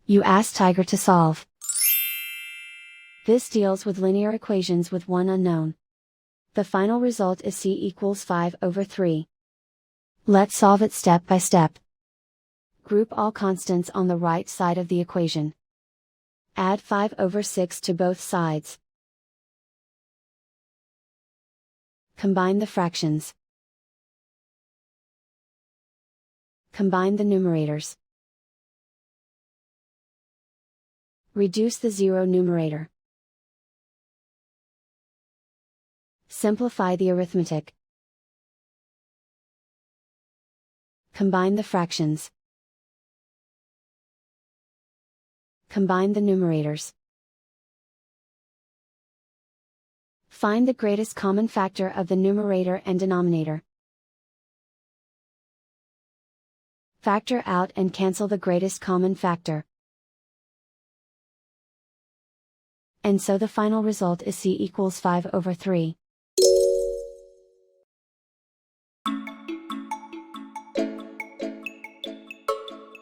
You ask Tiger to solve. This deals with linear equations with one unknown. The final result is c equals 5/3. Let's solve it step by step. Group all constants on the right side of the equation. Add 5/6 to both sides. Combine the fractions. Combine the numerators. Reduce the zero numerator. Simplify the arithmetic. Combine the fractions. Combine the numerators. Find the greatest common factor of the numerator and denominator. Factor out and cancel the greatest common factor. And so the final result is c equals 5/3.